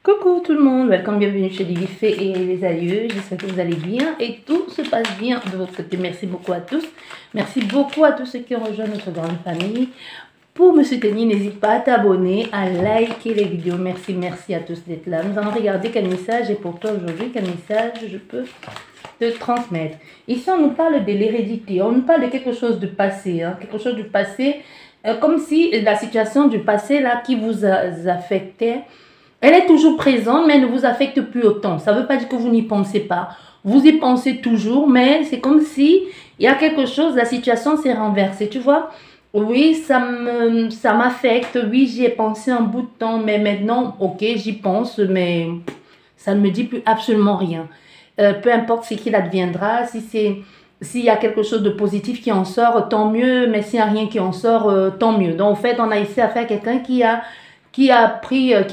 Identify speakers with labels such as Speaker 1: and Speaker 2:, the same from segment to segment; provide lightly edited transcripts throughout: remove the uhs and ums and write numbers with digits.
Speaker 1: Coucou tout le monde, welcome, bienvenue chez Lily Fée et les aïeux. J'espère que vous allez bien et tout se passe bien de votre côté. Merci beaucoup à tous. Merci beaucoup à tous ceux qui ont rejoint notre grande famille. Pour me soutenir, n'hésite pas à t'abonner, à liker les vidéos. Merci à tous d'être là. Nous allons regarder quel message est pour toi aujourd'hui, quel message je peux te transmettre. Ici, on nous parle de l'hérédité, on nous parle de quelque chose du passé, quelque chose du passé, comme si la situation du passé là qui vous affectait. Elle est toujours présente, mais elle ne vous affecte plus autant. Ça ne veut pas dire que vous n'y pensez pas. Vous y pensez toujours, mais c'est comme si il y a quelque chose, la situation s'est renversée, tu vois. Oui, ça m'affecte. Oui, j'y ai pensé un bout de temps, mais maintenant, ok, j'y pense, mais ça ne me dit plus absolument rien. Peu importe ce qu'il adviendra, s'il y a quelque chose de positif qui en sort, tant mieux, mais s'il n'y a rien qui en sort, tant mieux. Donc, en fait, on a ici affaire à quelqu'un qui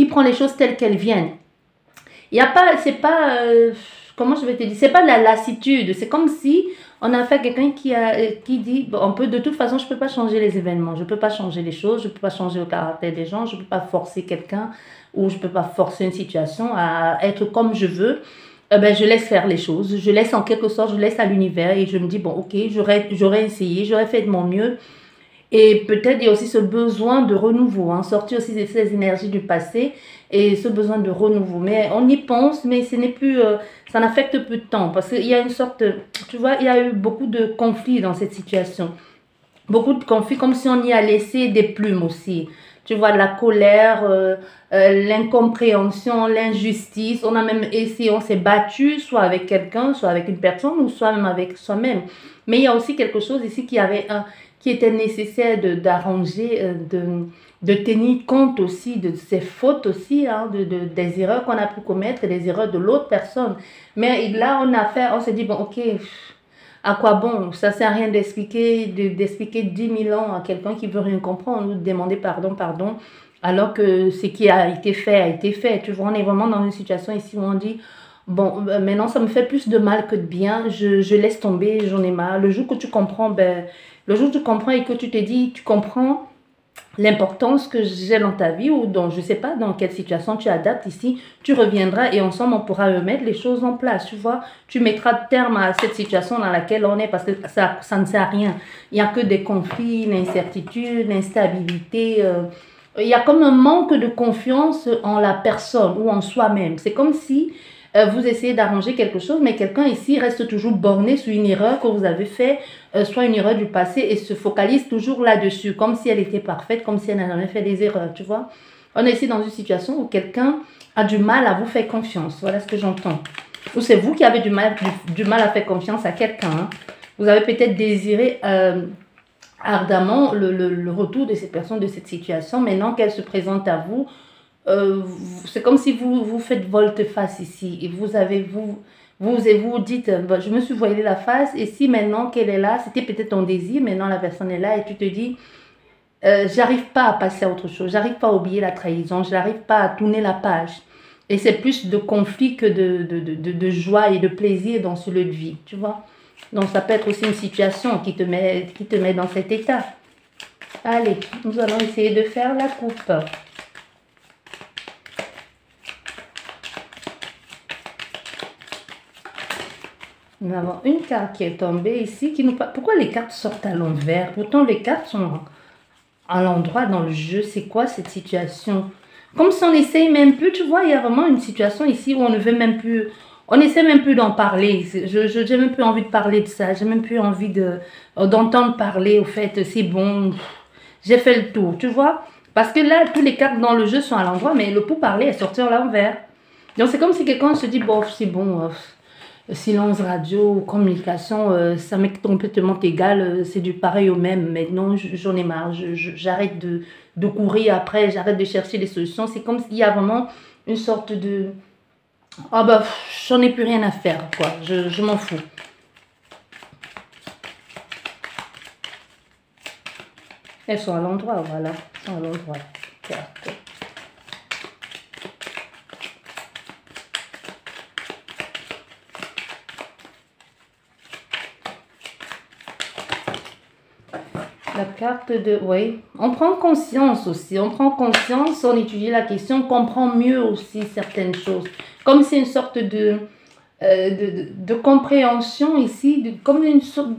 Speaker 1: prend les choses telles qu'elles viennent. Il y a pas, c'est pas, comment je vais te dire, c'est pas de la lassitude. C'est comme si on a fait quelqu'un qui dit, bon, de toute façon, je peux pas changer les événements, je peux pas changer les choses, je peux pas changer le caractère des gens, je peux pas forcer quelqu'un ou je peux pas forcer une situation à être comme je veux. Ben, je laisse faire les choses, je laisse en quelque sorte, je laisse à l'univers et je me dis, bon, ok, j'aurais essayé, j'aurais fait de mon mieux. Et peut-être il y a aussi ce besoin de renouveau, sortir aussi de ces énergies du passé et ce besoin de renouveau. Mais on y pense, mais ce n'est plus, ça n'affecte plus de temps parce qu'il y a une sorte, tu vois, il y a eu beaucoup de conflits dans cette situation. Beaucoup de conflits comme si on y a laissé des plumes aussi. Tu vois, la colère, l'incompréhension, l'injustice. On a même essayé, on s'est battu, soit avec quelqu'un, soit avec une personne, ou soit même avec soi-même. Mais il y a aussi quelque chose ici qui était nécessaire d'arranger, de tenir compte aussi de ses fautes aussi, des erreurs qu'on a pu commettre, des erreurs de l'autre personne. Mais là, on s'est dit, bon, ok, à quoi bon? Ça ne sert à rien d'expliquer 10 000 ans à quelqu'un qui ne veut rien comprendre, ou de demander pardon, alors que ce qui a été fait a été fait. Tu vois, on est vraiment dans une situation ici où on dit, bon, maintenant ça me fait plus de mal que de bien, je laisse tomber, j'en ai marre. Le jour que tu comprends, le jour où tu comprends et que tu te dis, tu comprends l'importance que j'ai dans ta vie ou dans, je ne sais pas dans quelle situation tu adaptes ici, tu reviendras et ensemble on pourra mettre les choses en place, tu vois. Tu mettras terme à cette situation dans laquelle on est parce que ça ne sert à rien. Il n'y a que des conflits, l'incertitude, l'instabilité. Il y a comme un manque de confiance en la personne ou en soi-même. C'est comme si vous essayez d'arranger quelque chose, mais quelqu'un ici reste toujours borné sur une erreur que vous avez faite, soit une erreur du passé, et se focalise toujours là-dessus, comme si elle était parfaite, comme si elle n'avait jamais fait des erreurs, tu vois. On est ici dans une situation où quelqu'un a du mal à vous faire confiance. Voilà ce que j'entends. Ou c'est vous qui avez du mal à faire confiance à quelqu'un. Vous avez peut-être désiré ardemment le retour de cette personne, de cette situation. Maintenant qu'elle se présente à vous, c'est comme si vous faites volte-face ici et vous dites, je me suis voilé la face et si maintenant qu'elle est là, c'était peut-être ton désir, maintenant la personne est là et tu te dis, j'arrive pas à passer à autre chose, j'arrive pas à oublier la trahison, j'arrive pas à tourner la page. Et c'est plus de conflit que de joie et de plaisir dans ce lieu de vie, tu vois. Donc ça peut être aussi une situation qui te met dans cet état. Allez, nous allons essayer de faire la coupe. Nous avons une carte qui est tombée ici. Pourquoi les cartes sortent à l'envers? Pourtant, les cartes sont à l'endroit dans le jeu. C'est quoi cette situation? Comme si on n'essaye même plus. Tu vois, il y a vraiment une situation ici où on ne veut même plus... On n'essaie même plus d'en parler. Je n'ai même plus envie de parler de ça. J'ai même plus envie d'entendre parler. Au fait, c'est bon. J'ai fait le tour, tu vois. Parce que là, tous les cartes dans le jeu sont à l'endroit, mais le pourparler est sorti à l'envers. Donc, c'est comme si quelqu'un se dit, bon, c'est bon... silence radio, communication, ça m'est complètement égal, c'est du pareil au même. Maintenant, j'en ai marre, j'arrête de courir après, j'arrête de chercher des solutions. C'est comme s'il y a vraiment une sorte de... Ah bah, j'en ai plus rien à faire, quoi, je m'en fous. Elles sont à l'endroit, voilà, elles sont à l'endroit. Carte. La carte de... Oui, on prend conscience aussi. On prend conscience, on étudie la question, on comprend mieux aussi certaines choses. Comme c'est une sorte de compréhension ici, comme une sorte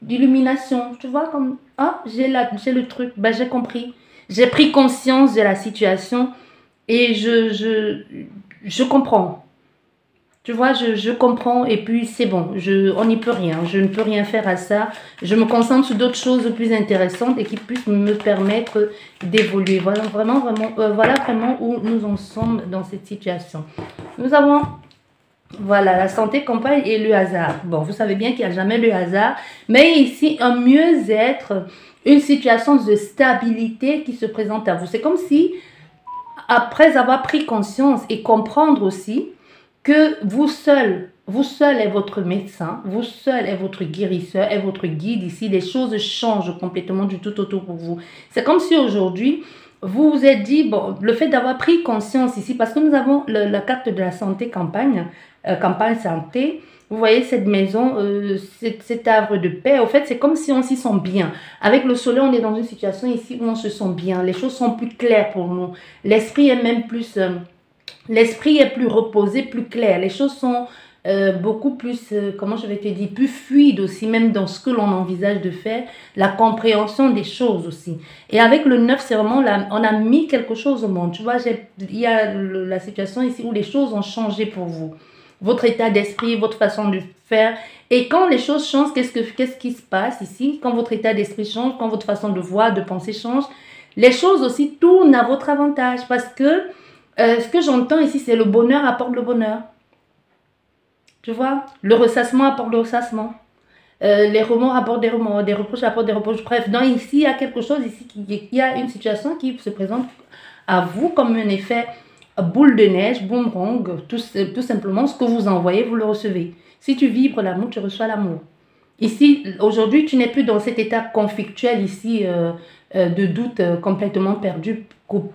Speaker 1: d'illumination. Tu vois, comme... Ah, j'ai le truc, ben, j'ai compris. J'ai pris conscience de la situation et je comprends. Tu vois, je comprends et puis c'est bon, on n'y peut rien, je ne peux rien faire à ça. Je me concentre sur d'autres choses plus intéressantes et qui puissent me permettre d'évoluer. Voilà voilà vraiment où nous en sommes dans cette situation. Nous avons, voilà, la santé compagne et le hasard. Bon, vous savez bien qu'il n'y a jamais le hasard, mais ici, un mieux-être, une situation de stabilité qui se présente à vous. C'est comme si, après avoir pris conscience et comprendre aussi, que vous seul est votre médecin, vous seul est votre guérisseur, est votre guide ici. Les choses changent complètement du tout autour pour vous. C'est comme si aujourd'hui, vous vous êtes dit, bon, le fait d'avoir pris conscience ici, parce que nous avons la carte de la santé campagne, campagne santé, vous voyez cette maison, cet havre de paix, au fait, c'est comme si on s'y sent bien. Avec le soleil, on est dans une situation ici où on se sent bien. Les choses sont plus claires pour nous. L'esprit est même plus... L'esprit est plus reposé, plus clair. Les choses sont beaucoup plus, comment je vais te dire, plus fluides aussi, même dans ce que l'on envisage de faire, la compréhension des choses aussi. Et avec le 9, c'est vraiment, on a mis quelque chose au monde. Tu vois, il y a la situation ici où les choses ont changé pour vous. Votre état d'esprit, votre façon de faire. Et quand les choses changent, qu'est-ce qui se passe ici? Quand votre état d'esprit change, quand votre façon de voir, de penser change, les choses aussi tournent à votre avantage parce que ce que j'entends ici, c'est le bonheur apporte le bonheur. Tu vois, le ressassement apporte le ressassement. Les remords apportent des remords, des reproches apportent des reproches. Bref, donc ici, il y a quelque chose ici, il y a une situation qui se présente à vous comme un effet boule de neige, boomerang, tout simplement, ce que vous envoyez, vous le recevez. Si tu vibres l'amour, tu reçois l'amour. Ici, aujourd'hui, tu n'es plus dans cet état conflictuel ici, de doute complètement perdu,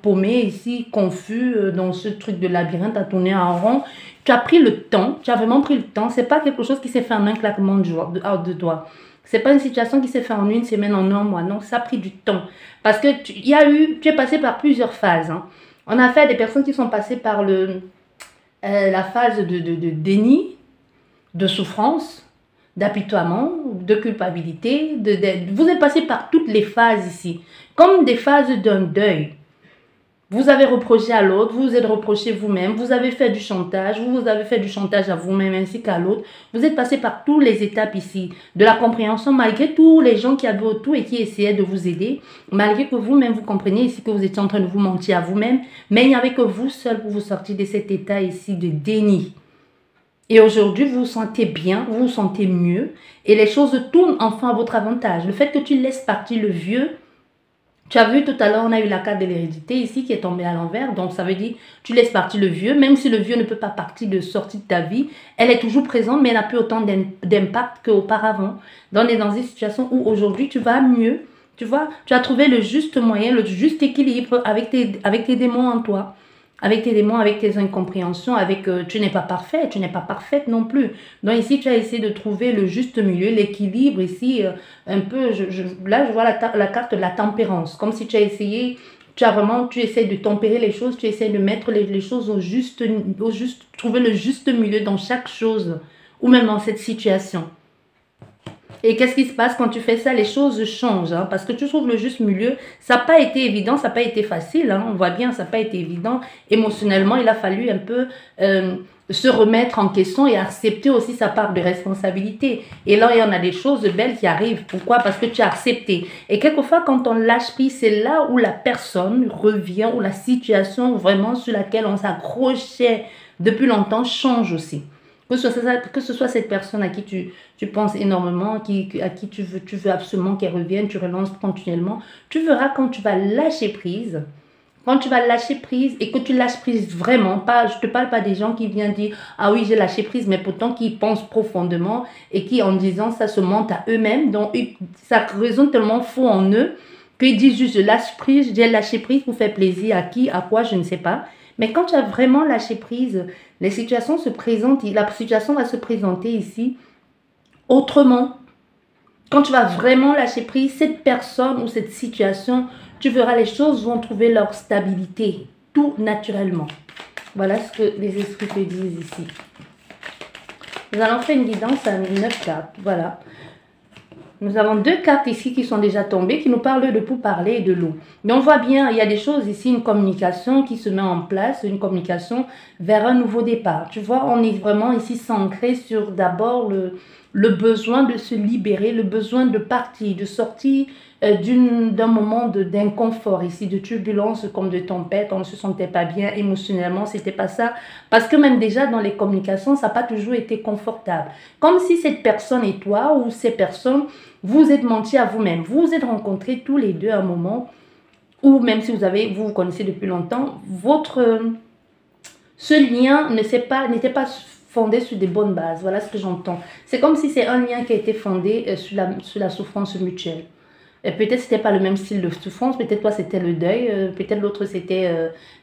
Speaker 1: paumé ici, confus, dans ce truc de labyrinthe à tourner en rond. Tu as pris le temps, tu as vraiment pris le temps. C'est pas quelque chose qui s'est fait en un claquement de doigts. C'est pas une situation qui s'est fait en une semaine, en un mois. Non, ça a pris du temps. Parce que tu es passé par plusieurs phases. Hein. On a fait des personnes qui sont passées par la phase de déni, de souffrance, d'apitoiement, de culpabilité. Vous êtes passé par toutes les phases ici, comme des phases d'un deuil. Vous avez reproché à l'autre, vous vous êtes reproché vous-même, vous avez fait du chantage, vous avez fait du chantage à vous-même ainsi qu'à l'autre. Vous êtes passé par toutes les étapes ici, de la compréhension malgré tous les gens qui avaient autour et qui essayaient de vous aider, malgré que vous-même vous compreniez ici que vous étiez en train de vous mentir à vous-même, mais il n'y avait que vous seul pour vous sortir de cet état ici de déni. Et aujourd'hui, vous vous sentez bien, vous vous sentez mieux et les choses tournent enfin à votre avantage. Le fait que tu laisses partir le vieux, tu as vu tout à l'heure, on a eu la carte de l'hérédité ici qui est tombée à l'envers. Donc, ça veut dire tu laisses partir le vieux, même si le vieux ne peut pas partir de sortie de ta vie. Elle est toujours présente, mais elle n'a plus autant d'impact qu'auparavant. Donc, on est dans une situation où aujourd'hui, tu vas mieux. Tu vois, tu as trouvé le juste moyen, le juste équilibre avec tes démons en toi. Avec tes démons, avec tes incompréhensions, tu n'es pas parfait, tu n'es pas parfaite non plus. Donc ici, tu as essayé de trouver le juste milieu, l'équilibre ici, un peu, là je vois la carte de la tempérance, comme si tu as essayé, tu essaies de tempérer les choses, tu essaies de mettre les choses trouver le juste milieu dans chaque chose, ou même dans cette situation. Et qu'est-ce qui se passe quand tu fais ça? Les choses changent, hein, parce que tu trouves le juste milieu. Ça n'a pas été évident, ça n'a pas été facile. Hein, on voit bien, ça n'a pas été évident. Émotionnellement, il a fallu un peu se remettre en question et accepter aussi sa part de responsabilité. Et là, il y en a des choses belles qui arrivent. Pourquoi? Parce que tu as accepté. Et quelquefois, quand on lâche prise, c'est là où la personne revient, où la situation vraiment sur laquelle on s'accrochait depuis longtemps change aussi. Que ce soit cette personne à qui tu penses énormément, à qui tu veux absolument qu'elle revienne, tu relances continuellement, tu verras quand tu vas lâcher prise, et que tu lâches prise vraiment, je ne te parle pas des gens qui viennent dire « Ah oui, j'ai lâché prise », mais pourtant qui pensent profondément et qui en disant ça se mentent à eux-mêmes, donc ça résonne tellement faux en eux qu'ils disent juste « j'ai lâché prise pour faire plaisir à qui, à quoi, je ne sais pas ». Mais quand tu as vraiment lâché prise, la situation va se présenter ici autrement. quand tu vas vraiment lâcher prise, cette personne ou cette situation, tu verras les choses vont trouver leur stabilité, tout naturellement. Voilà ce que les esprits te disent ici. Nous allons faire une guidance à 9 cartes. Voilà. Nous avons 2 cartes ici qui sont déjà tombées, qui nous parlent de pourparler et de l'eau. Mais on voit bien, il y a des choses ici, une communication qui se met en place, une communication vers un nouveau départ. Tu vois, on est vraiment ici centré sur d'abord le besoin de se libérer, le besoin de partir, de sortir d'un moment d'inconfort ici, de turbulence comme de tempête. On ne se sentait pas bien émotionnellement, c'était pas ça. Parce que même déjà dans les communications, ça n'a pas toujours été confortable. Comme si cette personne et toi ou ces personnes, vous êtes menti à vous-même. Vous vous êtes rencontrés tous les deux à un moment où même si vous vous connaissez depuis longtemps, ce lien n'était pas fondé sur des bonnes bases. Voilà ce que j'entends. C'est comme si c'est un lien qui a été fondé sur la souffrance mutuelle. Peut-être c'était pas le même style de souffrance, peut-être toi c'était le deuil, peut-être l'autre c'était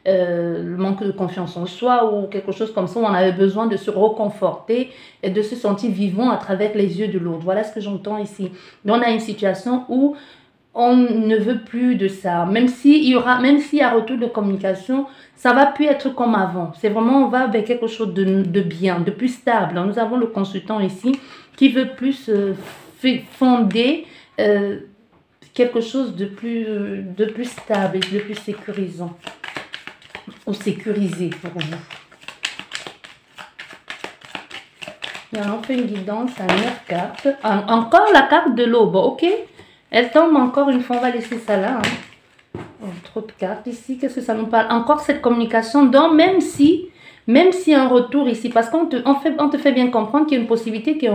Speaker 1: le manque de confiance en soi ou quelque chose comme ça où on avait besoin de se reconforter et de se sentir vivant à travers les yeux de l'autre. Voilà ce que j'entends ici. Donc on a une situation où on ne veut plus de ça. Même s'il y a retour de communication, ça va plus être comme avant. C'est vraiment, on va vers quelque chose de bien, de plus stable. Nous avons le consultant ici qui veut plus fonder quelque chose de plus stable et de plus sécurisant ou sécurisé pour vous. Et on fait une guidance à 9 cartes. Encore la carte de l'aube, ok? Elle tombe encore une fois, on va laisser ça là. Hein. Oh, trop de cartes ici, qu'est-ce que ça nous parle? Encore cette communication, donc même si un retour ici, parce qu'on te fait bien comprendre qu'il y a une possibilité qu'il y ait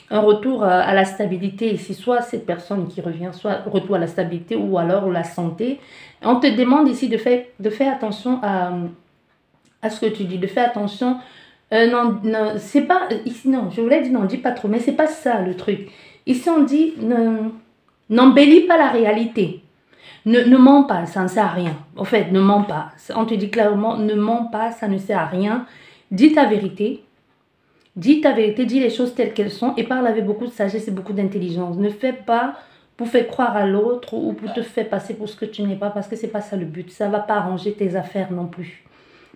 Speaker 1: un retour à la stabilité ici, soit cette personne qui revient, soit retour à la stabilité ou alors la santé. On te demande ici de faire attention à ce que tu dis, de faire attention. Non, c'est pas ici, non, je voulais dire non, dis pas trop, mais c'est pas ça le truc. Ici on dit n'embellis pas la réalité. Ne mens pas, ça ne sert à rien. En fait, ne mens pas. On te dit clairement, ne mens pas, ça ne sert à rien. Dis ta vérité. Dis ta vérité, dis les choses telles qu'elles sont et parle avec beaucoup de sagesse et beaucoup d'intelligence. Ne fais pas pour faire croire à l'autre ou pour te faire passer pour ce que tu n'es pas parce que ce n'est pas ça le but. Ça ne va pas arranger tes affaires non plus.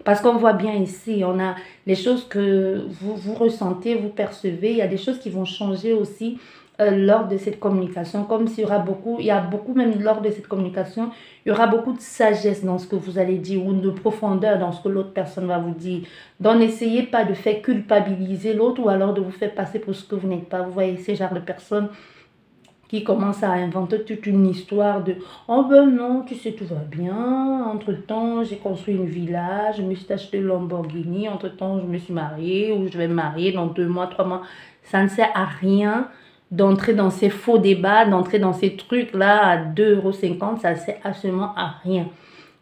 Speaker 1: Parce qu'on voit bien ici, on a les choses que vous ressentez, vous percevez. Il y a des choses qui vont changer aussi lors de cette communication. Comme s'il y a beaucoup même lors de cette communication, il y aura beaucoup de sagesse dans ce que vous allez dire ou de profondeur dans ce que l'autre personne va vous dire. Donc n'essayez pas de faire culpabiliser l'autre ou alors de vous faire passer pour ce que vous n'êtes pas. Vous voyez ces genres de personnes qui commencent à inventer toute une histoire de « Oh ben non, tu sais, tout va bien. Entre-temps, j'ai construit une villa, je me suis acheté une Lamborghini. Entre-temps, je me suis mariée ou je vais me marier dans 2 mois, 3 mois. » Ça ne sert à rien d'entrer dans ces faux débats, d'entrer dans ces trucs-là à 2,50 €, ça ne sert absolument à rien.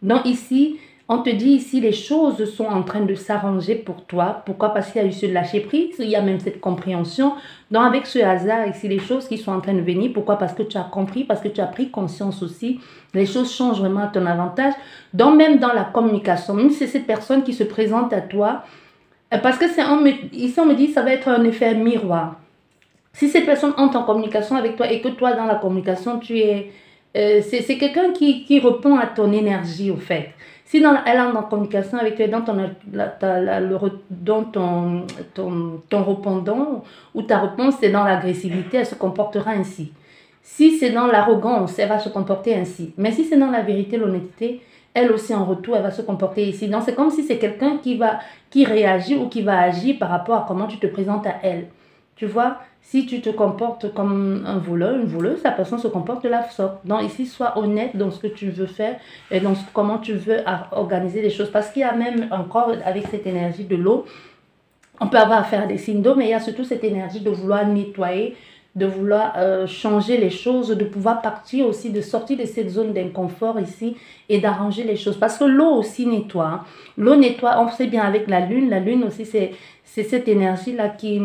Speaker 1: Donc ici, on te dit ici, les choses sont en train de s'arranger pour toi. Pourquoi? Parce qu'il y a eu ce lâcher prise, il y a même cette compréhension. Donc avec ce hasard ici, les choses qui sont en train de venir, pourquoi? Parce que tu as compris, parce que tu as pris conscience aussi. Les choses changent vraiment à ton avantage. Donc même dans la communication, même si c'est cette personne qui se présente à toi, parce que ici on me dit ça va être un effet miroir. Si cette personne entre en communication avec toi et que toi, dans la communication, c'est quelqu'un qui répond à ton énergie, au fait. Si elle entre en communication avec toi, dans ton répondant ou ta réponse, c'est dans l'agressivité, elle se comportera ainsi. Si c'est dans l'arrogance, elle va se comporter ainsi. Mais si c'est dans la vérité, l'honnêteté, elle aussi en retour, elle va se comporter ici. Donc c'est comme si c'est quelqu'un qui réagit ou qui va agir par rapport à comment tu te présentes à elle. Tu vois, si tu te comportes comme un voleur, une voleuse, la personne se comporte de la sorte. Donc ici, sois honnête dans ce que tu veux faire et dans comment tu veux organiser les choses. Parce qu'il y a même encore, avec cette énergie de l'eau, on peut avoir affaire à des signes d'eau, mais il y a surtout cette énergie de vouloir nettoyer, de vouloir changer les choses, de pouvoir partir aussi, de sortir de cette zone d'inconfort ici et d'arranger les choses. Parce que l'eau aussi nettoie. Hein. L'eau nettoie, on sait bien avec la lune aussi, c'est cette énergie-là qui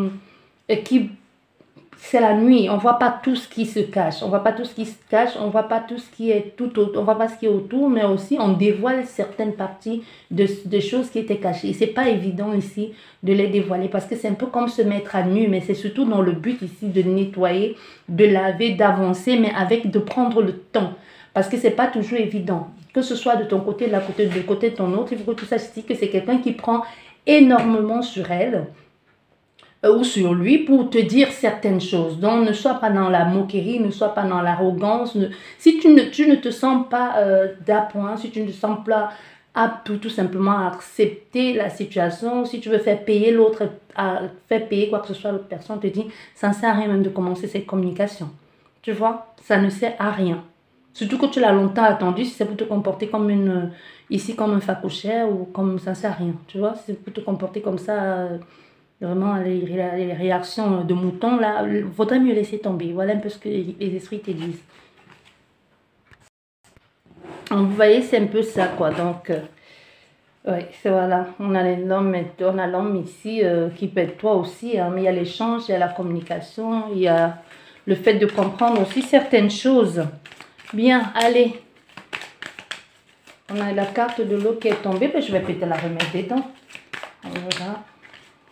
Speaker 1: c'est la nuit, on voit pas tout ce qui se cache, on voit pas tout ce qui se cache, on voit pas tout ce qui est tout autour, on voit pas ce qui est autour, mais aussi on dévoile certaines parties de choses qui étaient cachées. Et c'est pas évident ici de les dévoiler parce que c'est un peu comme se mettre à nu, mais c'est surtout dans le but ici de nettoyer, de laver, d'avancer, mais avec de prendre le temps. Parce que c'est pas toujours évident. Que ce soit de ton côté, de côté de ton autre, il faut que tu saches ici que c'est quelqu'un qui prend énormément sur elle ou sur lui pour te dire certaines choses. Donc, ne sois pas dans la moquerie, ne sois pas dans l'arrogance. Si tu ne te sens pas d'appoint, si tu ne te sens pas apte tout simplement à accepter la situation, si tu veux faire payer l'autre, faire payer quoi que ce soit à l'autre personne, te dit, ça ne sert à rien même de commencer cette communication. Tu vois, ça ne sert à rien. Surtout que tu l'as longtemps attendu, si c'est pour te comporter comme ici comme un facochère ou comme ça ne sert à rien. Tu vois, si c'est pour te comporter comme ça... Vraiment, les réactions de mouton, là, vaudrait mieux laisser tomber. Voilà un peu ce que les esprits te disent. Donc, vous voyez, c'est un peu ça, quoi. Donc, ouais, c'est voilà. On a l'homme ici qui peut être toi aussi, hein, mais il y a l'échange, il y a la communication, il y a le fait de comprendre aussi certaines choses. Bien, allez. On a la carte de l'eau qui est tombée, mais je vais peut-être la remettre dedans. Voilà.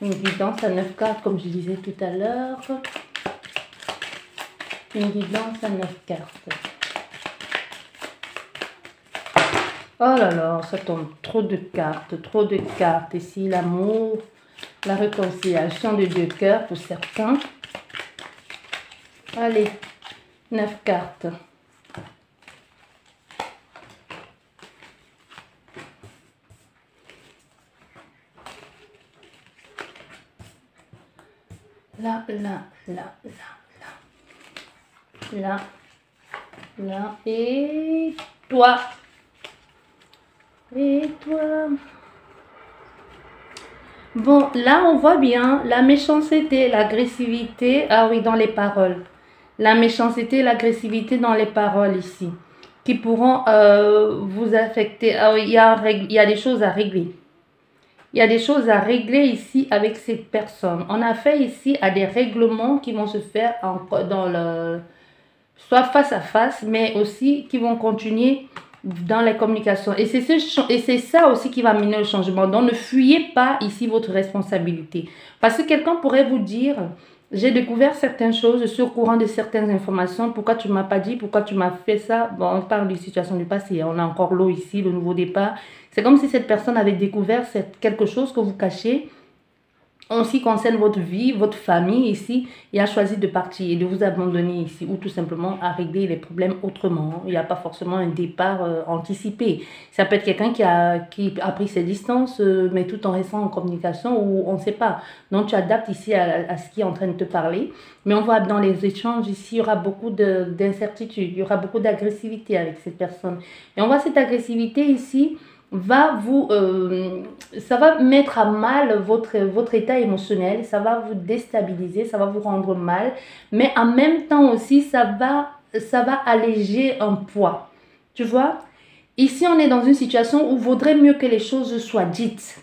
Speaker 1: Une guidance à 9 cartes, comme je disais tout à l'heure. Une guidance à 9 cartes. Oh là là, ça tombe trop de cartes, trop de cartes. Ici, l'amour, la réconciliation de deux cœurs pour certains. Allez, 9 cartes. Là, et toi. Et toi. Bon, là, on voit bien la méchanceté, l'agressivité. Ah oui, dans les paroles. La méchanceté, l'agressivité dans les paroles ici. Qui pourront vous affecter. Ah oui, il y a des choses à régler. Il y a des choses à régler ici avec cette personne. On a fait ici à des règlements qui vont se faire soit face à face, mais aussi qui vont continuer dans les communications. Et c'est ça aussi qui va mener au changement. Donc, ne fuyez pas ici votre responsabilité. Parce que quelqu'un pourrait vous dire, j'ai découvert certaines choses, je suis au courant de certaines informations, pourquoi tu ne m'as pas dit, pourquoi tu m'as fait ça. Bon, on parle de situation du passé, on a encore l'eau ici, le nouveau départ. C'est comme si cette personne avait découvert quelque chose que vous cachez en ce qui concerne votre vie, votre famille ici, et a choisi de partir et de vous abandonner ici ou tout simplement à régler les problèmes autrement. Il n'y a pas forcément un départ anticipé. Ça peut être quelqu'un qui a pris ses distances, mais tout en restant en communication ou on ne sait pas. Donc tu adaptes ici à ce qui est en train de te parler. Mais on voit dans les échanges ici, il y aura beaucoup d'incertitudes, il y aura beaucoup d'agressivité avec cette personne. Et on voit cette agressivité ici ça va mettre à mal votre état émotionnel, ça va vous déstabiliser, ça va vous rendre mal, mais en même temps aussi, ça va alléger un poids. Tu vois? Ici, on est dans une situation où vaudrait mieux que les choses soient dites.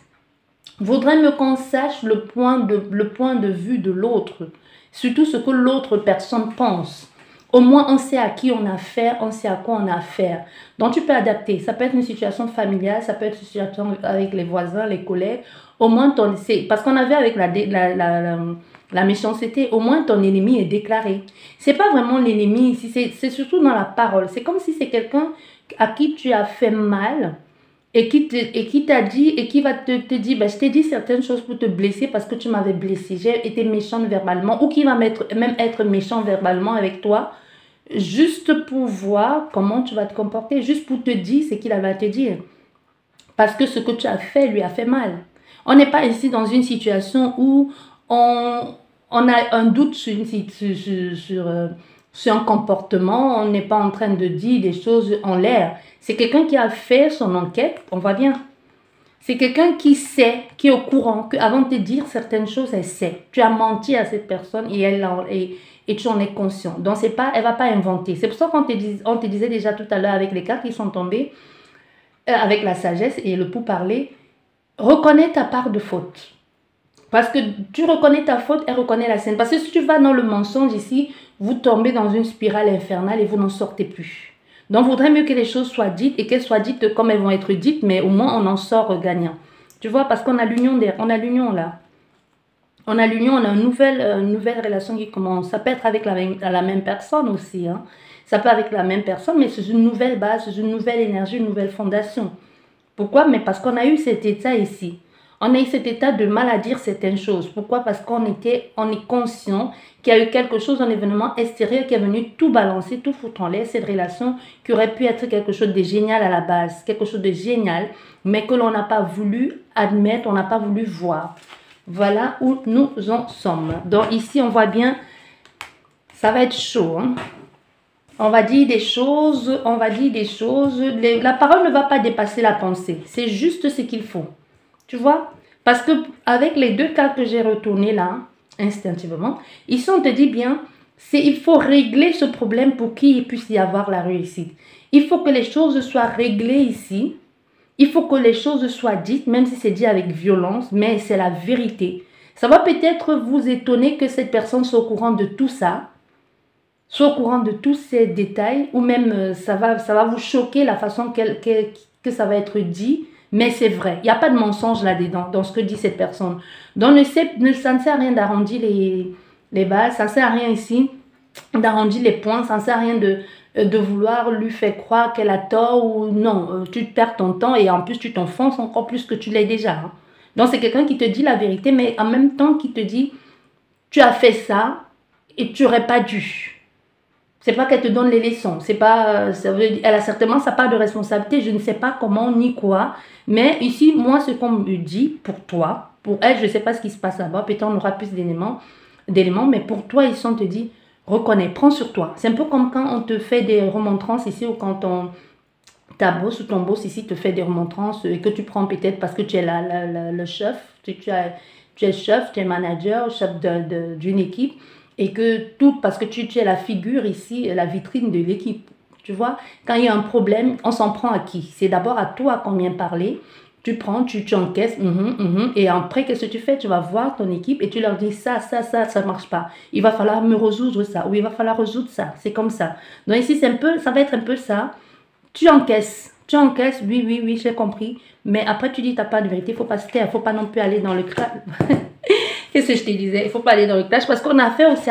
Speaker 1: Vaudrait mieux qu'on sache le point de vue de l'autre, surtout ce que l'autre personne pense. Au moins, on sait à qui on a affaire, on sait à quoi on a affaire. Donc, tu peux adapter. Ça peut être une situation familiale, ça peut être une situation avec les voisins, les collègues. Au moins, parce qu'on avait avec la méchanceté, au moins ton ennemi est déclaré. C'est pas vraiment l'ennemi ici, c'est surtout dans la parole. C'est comme si c'est quelqu'un à qui tu as fait mal et qui t'a dit et qui va te dire, ben, je t'ai dit certaines choses pour te blesser parce que tu m'avais blessé, j'ai été méchante verbalement, ou qui va même être méchant verbalement avec toi, juste pour voir comment tu vas te comporter, juste pour te dire ce qu'il avait à te dire. Parce que ce que tu as fait lui a fait mal. On n'est pas ici dans une situation où on a un doute sur un comportement, on n'est pas en train de dire des choses en l'air. C'est quelqu'un qui a fait son enquête, on voit bien. C'est quelqu'un qui sait, qui est au courant, qu'avant de te dire certaines choses, elle sait. Tu as menti à cette personne et tu en es conscient. Donc, elle ne va pas inventer. C'est pour ça qu'on te disait déjà tout à l'heure avec les cartes qui sont tombées, avec la sagesse et le pourparler, reconnais ta part de faute. Parce que tu reconnais ta faute, elle reconnaît la sienne. Parce que si tu vas dans le mensonge ici, vous tombez dans une spirale infernale et vous n'en sortez plus. Donc, il vaudrait mieux que les choses soient dites et qu'elles soient dites comme elles vont être dites, mais au moins on en sort gagnant. Tu vois, parce qu'on a l'union là. On a l'union, on a une nouvelle relation qui commence. Ça peut être avec la même personne aussi. Hein. Ça peut être avec la même personne, mais c'est une nouvelle base, c'est une nouvelle énergie, une nouvelle fondation. Pourquoi? Mais parce qu'on a eu cet état ici. On a eu cet état de mal à dire certaines choses. Pourquoi? Parce on est conscient qu'il y a eu quelque chose, un événement extérieur qui est venu tout balancer, tout foutre en l'air, cette relation qui aurait pu être quelque chose de génial à la base, quelque chose de génial, mais que l'on n'a pas voulu admettre, on n'a pas voulu voir. Voilà où nous en sommes. Donc ici, on voit bien, ça va être chaud. Hein? On va dire des choses, la parole ne va pas dépasser la pensée. C'est juste ce qu'il faut. Tu vois? Parce que avec les deux cartes que j'ai retournées là, instinctivement, ici on te dit bien, il faut régler ce problème pour qu'il puisse y avoir la réussite. Il faut que les choses soient réglées ici. Il faut que les choses soient dites, même si c'est dit avec violence, mais c'est la vérité. Ça va peut-être vous étonner que cette personne soit au courant de tout ça, soit au courant de tous ces détails, ou même ça va vous choquer la façon que ça va être dit, mais c'est vrai. Il n'y a pas de mensonge là-dedans, dans ce que dit cette personne. Donc, ça ne sert à rien d'arrondir les bases, ça ne sert à rien ici d'arrondir les points, ça ne sert à rien de vouloir lui faire croire qu'elle a tort ou non. Tu perds ton temps et en plus, tu t'enfonces encore plus que tu l'es déjà. Hein. Donc, c'est quelqu'un qui te dit la vérité, mais en même temps qui te dit, tu as fait ça et tu n'aurais pas dû. C'est pas qu'elle te donne les leçons. C'est pas, elle a certainement sa part de responsabilité. Je ne sais pas comment ni quoi. Mais ici, moi, ce qu'on me dit pour toi, pour elle, je ne sais pas ce qui se passe là-bas. Peut-être on aura plus d'éléments. Mais pour toi, ils sont te dit, reconnais, prends sur toi. C'est un peu comme quand on te fait des remontrances ici ou quand ta boss ou ton boss ici te fait des remontrances et que tu prends peut-être parce que tu es le chef. Tu es chef, tu es manager, chef d'une équipe. Et que tout, parce que tu es la figure ici, la vitrine de l'équipe. Tu vois, quand il y a un problème, on s'en prend à qui? C'est d'abord à toi qu'on vient parler. Tu prends, tu encaisses, et après, qu'est-ce que tu fais? Tu vas voir ton équipe et tu leur dis ça ne marche pas. Il va falloir me résoudre ça, ou il va falloir résoudre ça. C'est comme ça. Donc ici, ça va être un peu ça. Tu encaisses, oui, j'ai compris. Mais après, tu dis, tu n'as pas de vérité, il ne faut pas se taire, il ne faut pas non plus aller dans le crâne. Qu'est-ce que je te disais? Il ne faut pas aller dans le clash parce qu'on a fait aussi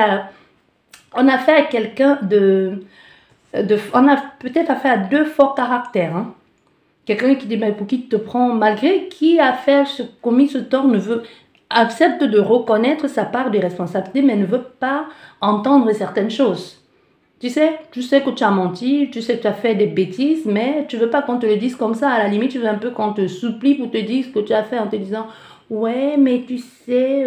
Speaker 1: on a fait à quelqu'un on a peut-être affaire à deux forts caractères. Hein. Quelqu'un qui dit, mais pour qui te prend, malgré qui a commis ce tort, accepte de reconnaître sa part de responsabilité, mais ne veut pas entendre certaines choses. Tu sais que tu as menti, tu sais que tu as fait des bêtises, mais tu ne veux pas qu'on te le dise comme ça. À la limite, tu veux un peu qu'on te supplie pour te dire ce que tu as fait en te disant ouais, mais tu sais,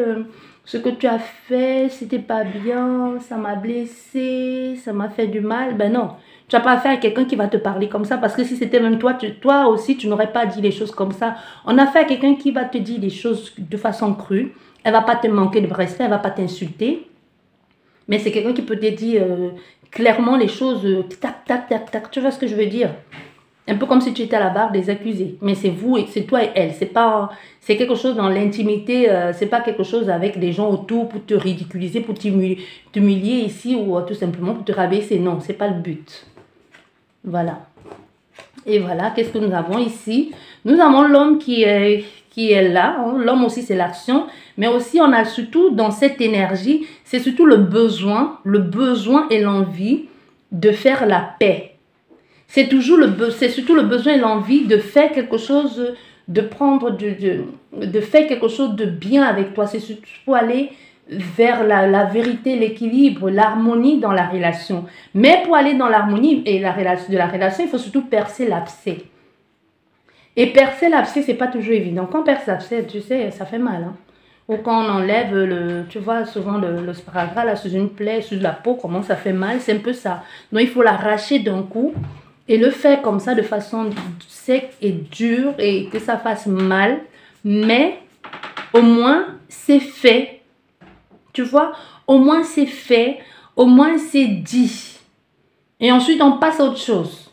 Speaker 1: ce que tu as fait, c'était pas bien, ça m'a blessé, ça m'a fait du mal. Ben non, tu n'as pas affaire à quelqu'un qui va te parler comme ça, parce que si c'était même toi aussi, tu n'aurais pas dit les choses comme ça. On a affaire à quelqu'un qui va te dire les choses de façon crue. Elle va pas te manquer de respect, elle va pas t'insulter. Mais c'est quelqu'un qui peut te dire clairement les choses, tac, tac, tac, tac. Tu vois ce que je veux dire? Un peu comme si tu étais à la barre des accusés. Mais c'est c'est toi et elle. C'est quelque chose dans l'intimité. C'est pas quelque chose avec des gens autour pour te ridiculiser, pour t'humilier ici ou tout simplement pour te rabaisser. Non, c'est pas le but. Voilà. Et voilà, qu'est-ce que nous avons ici? Nous avons l'homme qui est là. Hein. L'homme aussi, c'est l'action. Mais aussi, on a surtout dans cette énergie, c'est surtout le besoin et l'envie de faire la paix. C'est surtout le besoin et l'envie de faire quelque chose, de faire quelque chose de bien avec toi. C'est surtout pour aller vers la vérité, l'équilibre, l'harmonie dans la relation. Mais pour aller dans l'harmonie et de la relation, il faut surtout percer l'abcès. Et percer l'abcès, c'est pas toujours évident. Quand on perce l'abcès, tu sais, ça fait mal. Hein? Ou quand on enlève tu vois, souvent le sparadrap là, sous une plaie, sous la peau, comment ça fait mal, c'est un peu ça. Donc il faut l'arracher d'un coup. Et le faire comme ça de façon sec et dure et que ça fasse mal. Mais au moins c'est fait. Tu vois, au moins c'est fait. Au moins c'est dit. Et ensuite on passe à autre chose.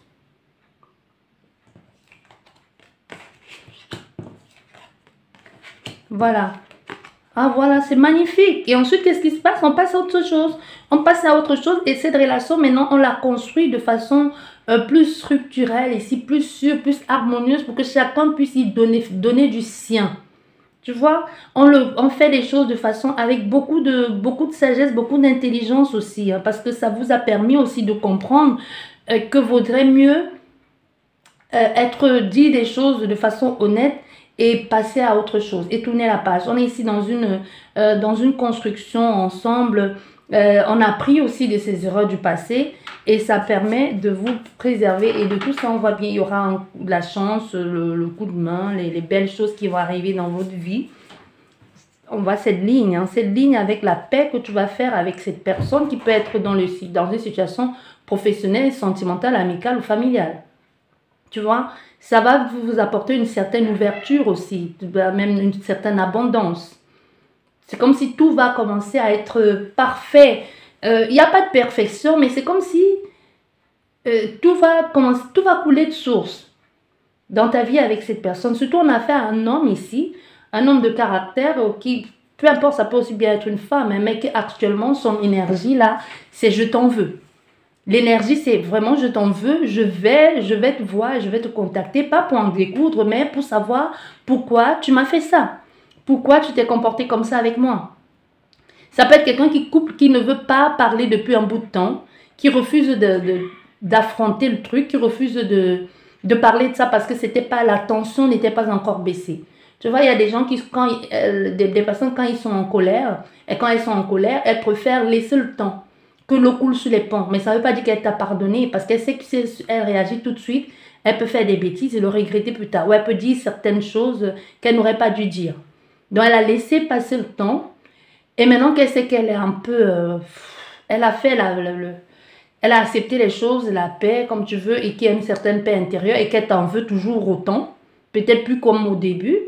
Speaker 1: Voilà. Ah voilà, c'est magnifique. Et ensuite, qu'est-ce qui se passe? On passe à autre chose. On passe à autre chose et cette relation, maintenant, on la construit de façon plus structurelle, ici, plus sûre, plus harmonieuse pour que chacun puisse y donner du sien. Tu vois, on fait les choses de façon avec beaucoup de sagesse, beaucoup d'intelligence aussi, hein, parce que ça vous a permis aussi de comprendre que vaudrait mieux être dit des choses de façon honnête et passer à autre chose et tourner la page. On est ici dans une construction ensemble. On a appris aussi de ces erreurs du passé et ça permet de vous préserver et de tout ça, on voit bien, il y aura de la chance, le coup de main, les belles choses qui vont arriver dans votre vie. On voit cette ligne, hein, cette ligne avec la paix que tu vas faire avec cette personne qui peut être dans une situation professionnelle, sentimentale, amicale ou familiale. Tu vois, ça va vous apporter une certaine ouverture aussi, même une certaine abondance. C'est comme si tout va commencer à être parfait. Il n'y a pas de perfection, mais c'est comme si tout va couler de source dans ta vie avec cette personne. Surtout, on a affaire à un homme ici, un homme de caractère qui, peu importe, ça peut aussi bien être une femme, mais qui actuellement, son énergie là, c'est je t'en veux. L'énergie, c'est vraiment je t'en veux, je vais te voir, je vais te contacter, pas pour en découdre, mais pour savoir pourquoi tu m'as fait ça. Pourquoi tu t'es comporté comme ça avec moi. Ça peut être quelqu'un qui ne veut pas parler depuis un bout de temps, qui refuse d'affronter le truc, qui refuse de parler de ça parce que c'était pas, la tension n'était pas encore baissée. Tu vois, il y a des gens qui, des personnes, quand ils sont en colère, et quand elles sont en colère, elles préfèrent laisser le temps que l'eau coule sur les ponts. Mais ça ne veut pas dire qu'elle t'a pardonné, parce qu'elle sait que si elle réagit tout de suite, elle peut faire des bêtises et le regretter plus tard. Ou elle peut dire certaines choses qu'elle n'aurait pas dû dire. Donc, elle a laissé passer le temps. Et maintenant qu'elle sait qu'elle est un peu... elle a fait elle a accepté les choses, la paix, comme tu veux, et qu'il y a une certaine paix intérieure, et qu'elle t'en veut toujours autant, peut-être plus comme au début,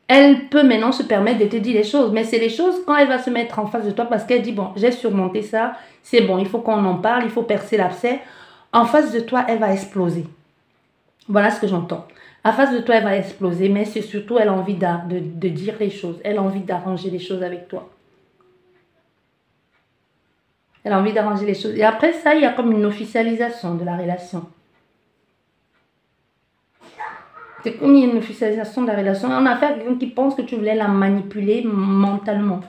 Speaker 1: elle peut maintenant se permettre de te dire les choses. Mais c'est les choses quand elle va se mettre en face de toi parce qu'elle dit, bon, j'ai surmonté ça, c'est bon, il faut qu'on en parle, il faut percer l'abcès. En face de toi, elle va exploser. Voilà ce que j'entends. En face de toi, elle va exploser, mais c'est surtout, elle a envie de dire les choses. Elle a envie d'arranger les choses avec toi. Elle a envie d'arranger les choses. Et après ça, il y a comme une officialisation de la relation. C'est comme il y a une officialisation de la relation. On a affaire à quelqu'un qui pense que tu voulais la manipuler mentalement.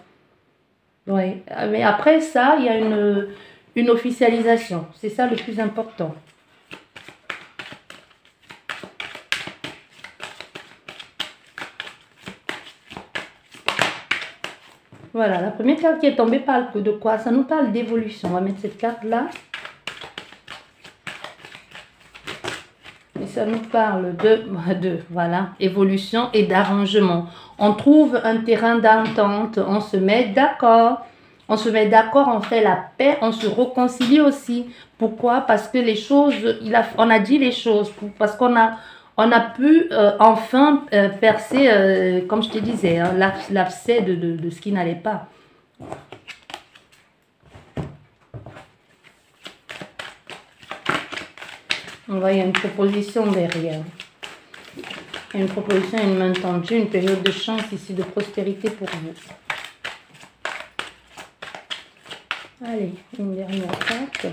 Speaker 1: Oui. Mais après ça, il y a une officialisation. C'est ça le plus important. Voilà, la première carte qui est tombée parle de quoi? Ça nous parle d'évolution. On va mettre cette carte-là. Et ça nous parle voilà, évolution et d'arrangement. On trouve un terrain d'entente, on se met d'accord. On se met d'accord, on fait la paix, on se réconcilie aussi. Pourquoi? Parce que les choses, on a dit les choses, parce qu'on a pu enfin percer, comme je te disais, hein, l'abcès de ce qui n'allait pas. On voit, il y a une proposition derrière. Il y a une proposition, une main tendue, une période de chance ici, de prospérité pour vous. Allez, une dernière carte.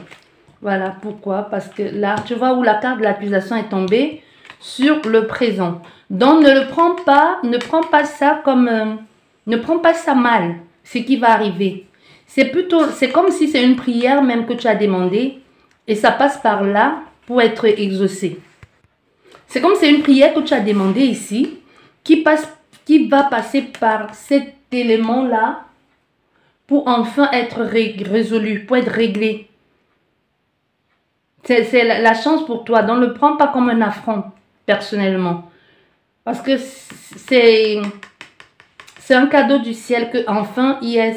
Speaker 1: Voilà, pourquoi? Parce que là, tu vois où la carte de l'accusation est tombée sur le présent. Donc, ne prends pas ça comme... ne prends pas ça mal, ce qui va arriver. C'est comme si c'est une prière même que tu as demandé et ça passe par là pour être exaucé. C'est comme si c'est une prière que tu as demandé ici qui va passer par cet élément-là pour enfin être résolu, pour être réglé. C'est la chance pour toi. Donc, ne le prends pas comme un affront, personnellement. Parce que c'est un cadeau du ciel qu'enfin il y ait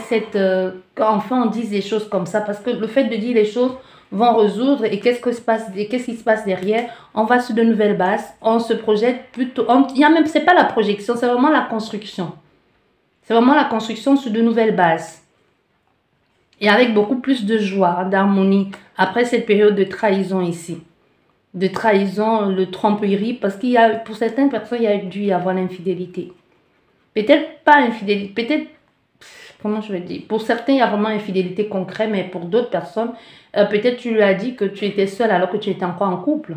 Speaker 1: qu'enfin on dise des choses comme ça. Parce que le fait de dire les choses vont résoudre et qu'est-ce qui se passe derrière? On va sur de nouvelles bases, on se projette plutôt. C'est pas la projection, c'est vraiment la construction. C'est vraiment la construction sur de nouvelles bases. Et avec beaucoup plus de joie, d'harmonie, après cette période de trahison ici. De trahison, de tromperie, parce pour certaines personnes, il y a dû y avoir l'infidélité. Peut-être pas infidélité, peut-être comment je vais dire, pour certains, il y a vraiment infidélité concrète, mais pour d'autres personnes, peut-être tu lui as dit que tu étais seule alors que tu étais encore en couple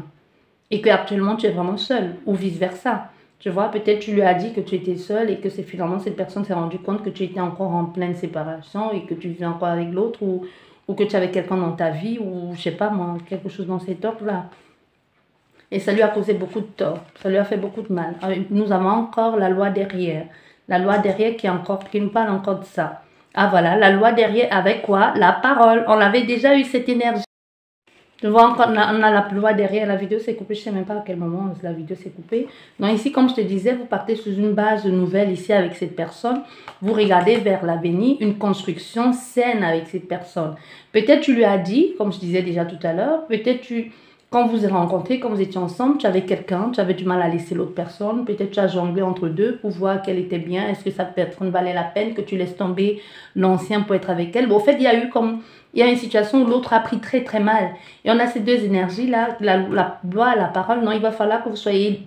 Speaker 1: et qu'actuellement tu es vraiment seule ou vice-versa. Tu vois, peut-être tu lui as dit que tu étais seule et que c'est finalement cette personne s'est rendue compte que tu étais encore en pleine séparation et que tu vivais encore avec l'autre ou que tu avais quelqu'un dans ta vie ou je sais pas moi, quelque chose dans cet ordre-là. Et ça lui a causé beaucoup de tort, ça lui a fait beaucoup de mal. Nous avons encore la loi derrière. La loi derrière qui nous parle encore de ça. Ah voilà, la loi derrière avec quoi? La parole. On avait déjà eu cette énergie. Tu vois, encore, on a la loi derrière, la vidéo s'est coupée, je ne sais même pas à quel moment la vidéo s'est coupée. Donc ici, comme je te disais, vous partez sur une base nouvelle ici avec cette personne. Vous regardez vers l'avenir, une construction saine avec cette personne. Peut-être tu lui as dit, comme je disais déjà tout à l'heure, peut-être quand vous vous êtes rencontrés, quand vous étiez ensemble, tu avais quelqu'un, tu avais du mal à laisser l'autre personne. Peut-être tu as jonglé entre deux pour voir qu'elle était bien. Est-ce que ça peut-être valait la peine que tu laisses tomber l'ancien pour être avec elle? Bon, en fait, il y a une situation où l'autre a pris très très mal. Et on a ces deux énergies-là, la loi, la parole. Non, il va falloir que vous soyez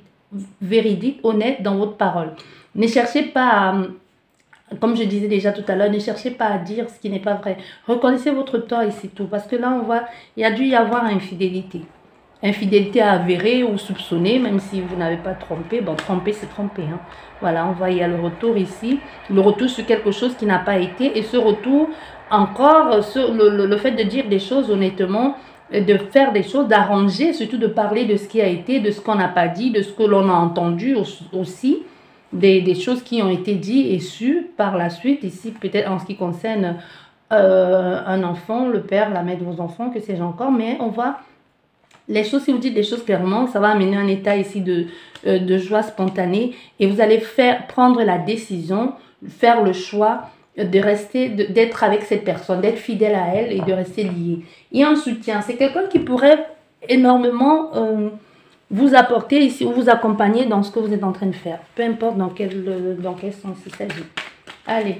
Speaker 1: véridique, honnête dans votre parole. Ne cherchez pas comme je disais déjà tout à l'heure, ne cherchez pas à dire ce qui n'est pas vrai. Reconnaissez votre tort et c'est tout. Parce que là, on voit, il y a dû y avoir infidélité. Infidélité avérée ou soupçonnée, même si vous n'avez pas trompé. Bon, tromper, c'est tromper. Hein. Voilà, on voit, il y a le retour ici. Le retour sur quelque chose qui n'a pas été. Et ce retour, encore, sur le fait de dire des choses honnêtement, de faire des choses, d'arranger, surtout de parler de ce qui a été, de ce qu'on n'a pas dit, de ce que l'on a entendu aussi. Des choses qui ont été dites et sues par la suite, ici peut-être en ce qui concerne un enfant, le père, la mère de vos enfants, que sais-je encore, mais on voit les choses, si vous dites des choses clairement, ça va amener un état ici de joie spontanée et vous allez prendre la décision, faire le choix de rester, d'être avec cette personne, d'être fidèle à elle et de rester lié. Et un soutien, c'est quelqu'un qui pourrait énormément vous apporter ici ou vous accompagner dans ce que vous êtes en train de faire. Peu importe dans quel sens il s'agit. Allez.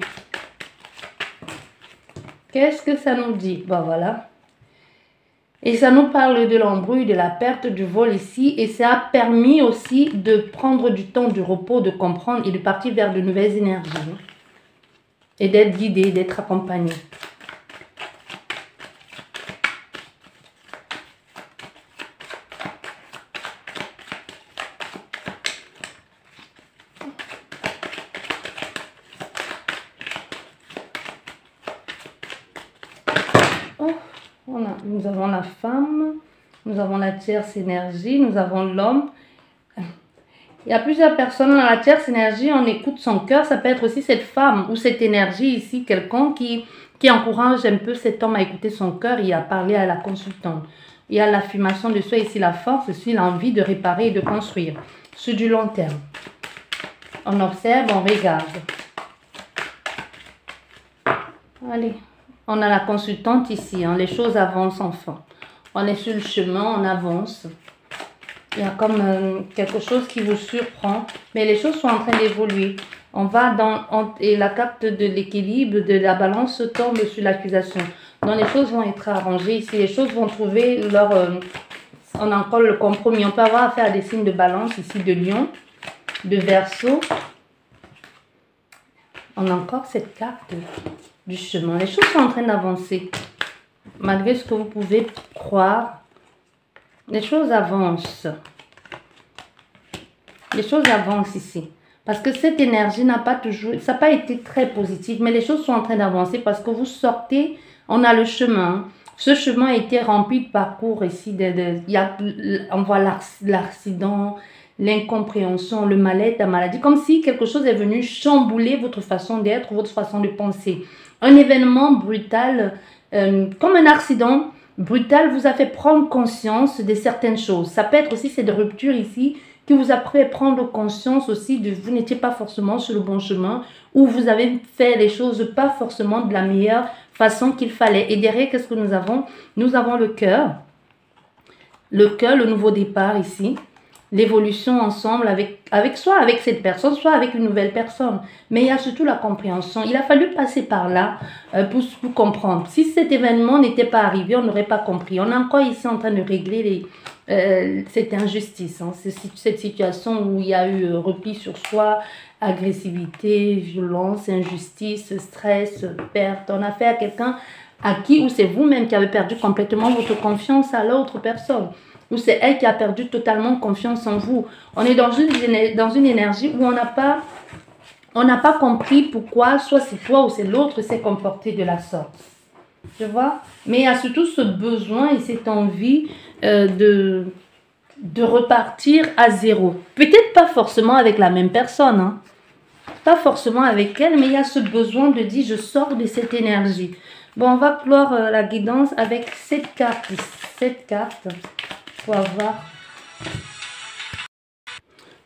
Speaker 1: Qu'est-ce que ça nous dit? Ben voilà. Et ça nous parle de l'embrouille, de la perte du vol ici. Et ça a permis aussi de prendre du temps de repos, de comprendre et de partir vers de nouvelles énergies. Et d'être guidé, d'être accompagné. Nous avons la femme, nous avons la tierce énergie, nous avons l'homme. Il y a plusieurs personnes dans la tierce énergie, on écoute son cœur. Ça peut être aussi cette femme ou cette énergie ici, quelqu'un qui encourage un peu cet homme à écouter son cœur et à parler à la consultante. Il y a l'affirmation de soi ici, la force, ici l'envie de réparer et de construire. Sur du long terme. On observe, on regarde. Allez. On a la consultante ici, hein. Les choses avancent enfin. On est sur le chemin, on avance. Il y a comme quelque chose qui vous surprend, mais les choses sont en train d'évoluer. On va et la carte de l'équilibre, de la balance tombe sur l'accusation. Donc les choses vont être arrangées ici, les choses vont trouver leur... on a encore le compromis. On peut avoir affaire à des signes de balance ici, de lion, de verseau. On a encore cette carte du chemin. Les choses sont en train d'avancer. Malgré ce que vous pouvez croire, les choses avancent. Les choses avancent ici. Parce que cette énergie n'a pas toujours... Ça n'a pas été très positif, mais les choses sont en train d'avancer parce que vous sortez, on a le chemin. Ce chemin a été rempli de parcours ici. On voit l'accident, l'incompréhension, le mal-être, la maladie. Comme si quelque chose est venu chambouler votre façon d'être, votre façon de penser. Un événement brutal, comme un accident brutal, vous a fait prendre conscience de certaines choses. Ça peut être aussi cette rupture ici qui vous a fait prendre conscience aussi de vous n'étiez pas forcément sur le bon chemin ou vous avez fait les choses pas forcément de la meilleure façon qu'il fallait. Et derrière, qu'est-ce que nous avons? Nous avons le cœur. Le cœur, le nouveau départ ici. L'évolution ensemble soit avec cette personne, soit avec une nouvelle personne. Mais il y a surtout la compréhension. Il a fallu passer par là pour comprendre. Si cet événement n'était pas arrivé, on n'aurait pas compris. On est encore ici en train de régler cette injustice, hein, cette situation où il y a eu repli sur soi, agressivité, violence, injustice, stress, perte. On a affaire à quelqu'un à qui, ou c'est vous-même qui avez perdu complètement votre confiance à l'autre personne, ou c'est elle qui a perdu totalement confiance en vous. On est dans une énergie où on n'a pas compris pourquoi, soit c'est toi ou c'est l'autre s'est comporté de la sorte. Tu vois? Mais il y a surtout ce besoin et cette envie de repartir à zéro. Peut-être pas forcément avec la même personne, hein. Pas forcément avec elle, mais il y a ce besoin de dire je sors de cette énergie. Bon, on va clore la guidance avec cette carte. Cette carte pour avoir.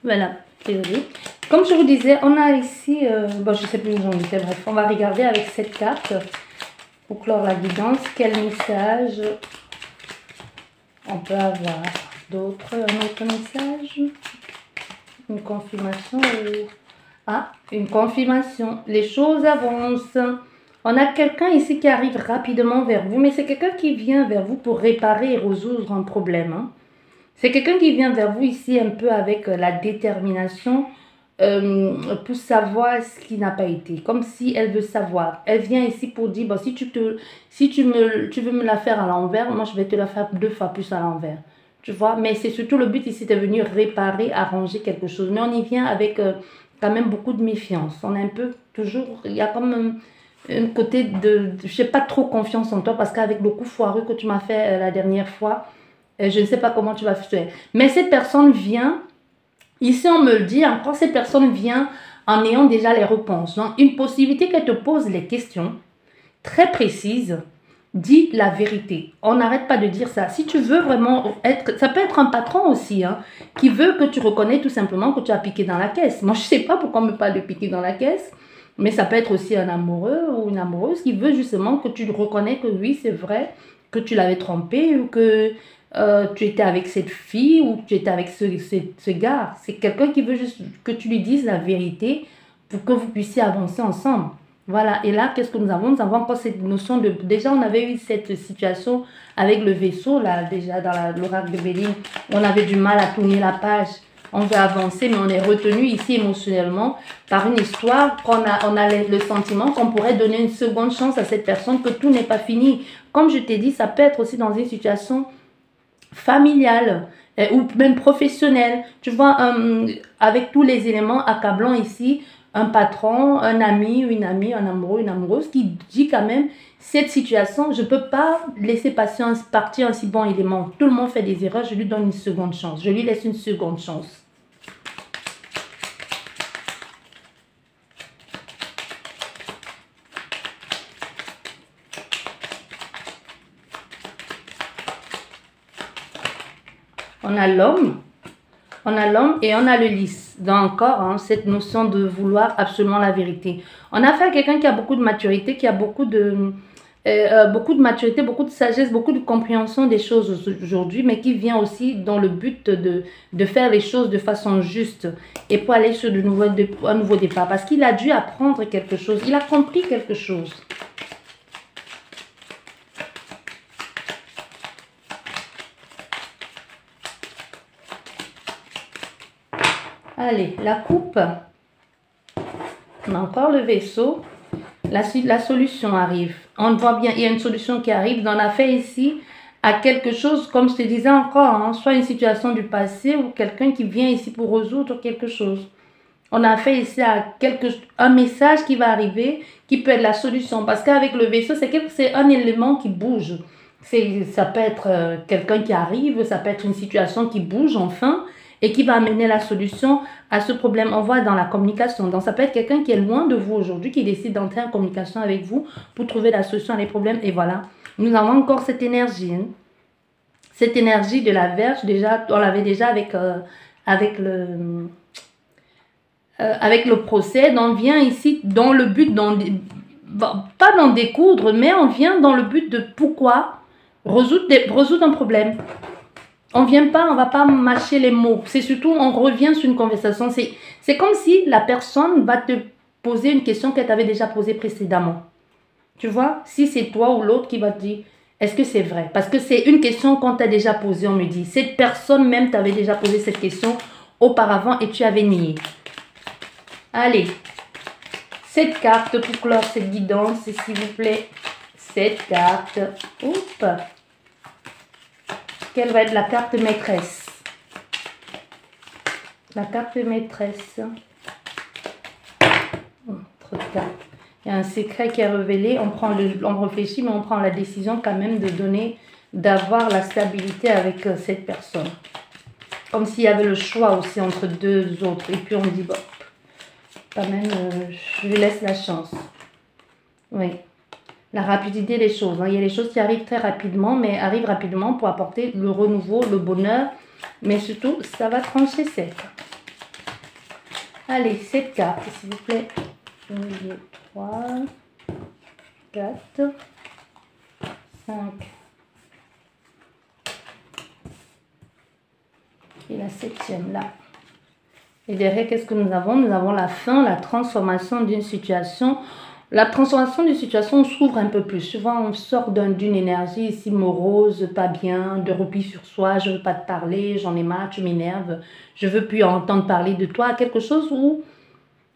Speaker 1: Voilà, désolé. Comme je vous disais, on a ici, bon, je ne sais plus où j'en étais, bref, on va regarder avec cette carte pour clore la guidance. Quel message on peut avoir d'autres? Un autre message? Une confirmation? Ah, une confirmation. Les choses avancent. On a quelqu'un ici qui arrive rapidement vers vous, mais c'est quelqu'un qui vient vers vous pour réparer et résoudre un problème, hein. C'est quelqu'un qui vient vers vous ici un peu avec la détermination pour savoir ce qui n'a pas été. Comme si elle veut savoir. Elle vient ici pour dire, bon, si tu veux me la faire à l'envers, moi je vais te la faire 2 fois plus à l'envers. Tu vois, mais c'est surtout le but ici de venir réparer, arranger quelque chose. Mais on y vient avec quand même beaucoup de méfiance. On a un peu toujours, il y a comme un côté je n'ai pas trop confiance en toi parce qu'avec le coup foireux que tu m'as fait la dernière fois, je ne sais pas comment tu vas faire. Mais cette personne vient, ici on me le dit, encore cette personne vient en ayant déjà les réponses. Donc une possibilité qu'elle te pose les questions très précises, dis la vérité. On n'arrête pas de dire ça. Si tu veux vraiment être, ça peut être un patron aussi, hein, qui veut que tu reconnais tout simplement que tu as piqué dans la caisse. Moi je ne sais pas pourquoi on me parle de piquer dans la caisse, mais ça peut être aussi un amoureux ou une amoureuse qui veut justement que tu reconnais que oui c'est vrai, que tu l'avais trompé ou que tu étais avec cette fille ou tu étais avec ce gars. C'est quelqu'un qui veut juste que tu lui dises la vérité pour que vous puissiez avancer ensemble. Voilà. Et là, qu'est-ce que nous avons? Nous avons encore cette notion de... Déjà, on avait eu cette situation avec le vaisseau, là, déjà dans l'oracle de Béline. On avait du mal à tourner la page. On veut avancer, mais on est retenu ici émotionnellement par une histoire qu'on on a le sentiment qu'on pourrait donner une seconde chance à cette personne, que tout n'est pas fini. Comme je t'ai dit, ça peut être aussi dans une situation familiale ou même professionnelle. Tu vois, avec tous les éléments accablants ici, un patron, un ami, une amie, un amoureux, une amoureuse qui dit quand même, cette situation, je ne peux pas laisser partir un si bon élément. Tout le monde fait des erreurs, je lui donne une seconde chance. Je lui laisse une seconde chance. On a l'homme et on a le lys. Donc encore, hein, cette notion de vouloir absolument la vérité. On a affaire à quelqu'un qui a beaucoup de maturité, qui a beaucoup de maturité, beaucoup de sagesse, beaucoup de compréhension des choses aujourd'hui, mais qui vient aussi dans le but de faire les choses de façon juste et pour aller sur un nouveau départ. Parce qu'il a dû apprendre quelque chose, il a compris quelque chose. Allez, la coupe. On a encore le vaisseau. La solution arrive. On voit bien, il y a une solution qui arrive. On a fait ici à quelque chose, comme je te disais encore, hein, soit une situation du passé ou quelqu'un qui vient ici pour résoudre quelque chose. On a fait ici à un message qui va arriver, qui peut être la solution. Parce qu'avec le vaisseau, c'est un élément qui bouge. Ça peut être quelqu'un qui arrive, ça peut être une situation qui bouge enfin et qui va amener la solution à ce problème. On voit dans la communication. Donc, ça peut être quelqu'un qui est loin de vous aujourd'hui, qui décide d'entrer en communication avec vous pour trouver la solution à les problèmes. Et voilà, nous avons encore cette énergie. Hein. Cette énergie de la Vierge, déjà, on l'avait déjà avec le procès. Donc, on vient ici dans le but, pas d'en découdre, mais on vient dans le but de pourquoi résoudre un problème. On va pas mâcher les mots. C'est surtout, on revient sur une conversation. C'est comme si la personne va te poser une question qu'elle t'avait déjà posée précédemment. Tu vois, si c'est toi ou l'autre qui va te dire, Est-ce que c'est vrai? Parce que c'est une question qu'on t'a déjà posée, on me dit. Cette personne même t'avait déjà posé cette question auparavant et tu avais nié. Allez, cette carte pour clore cette guidance, s'il vous plaît. Cette carte. Oups. Quelle va être la carte maîtresse? La carte maîtresse. Autre carte. Il y a un secret qui est révélé. On réfléchit, mais on prend la décision quand même d'avoir la stabilité avec cette personne. Comme s'il y avait le choix aussi entre deux autres. Et puis on dit, bon, quand même, je lui laisse la chance. Oui. La rapidité des choses. Hein. Il y a des choses qui arrivent très rapidement, mais arrivent rapidement pour apporter le renouveau, le bonheur. Mais surtout, ça va trancher sec. Allez, cette carte, s'il vous plaît. 1, 2, 3, 4, 5. Et la 7e, là. Et derrière, qu'est-ce que nous avons? Nous avons la fin, la transformation d'une situation. La transformation d'une situation, on s'ouvre un peu plus. Souvent, on sort d'une énergie ici morose, pas bien, de repli sur soi. Je ne veux pas te parler, j'en ai marre, tu m'énerves. Je ne veux plus entendre parler de toi. Quelque chose où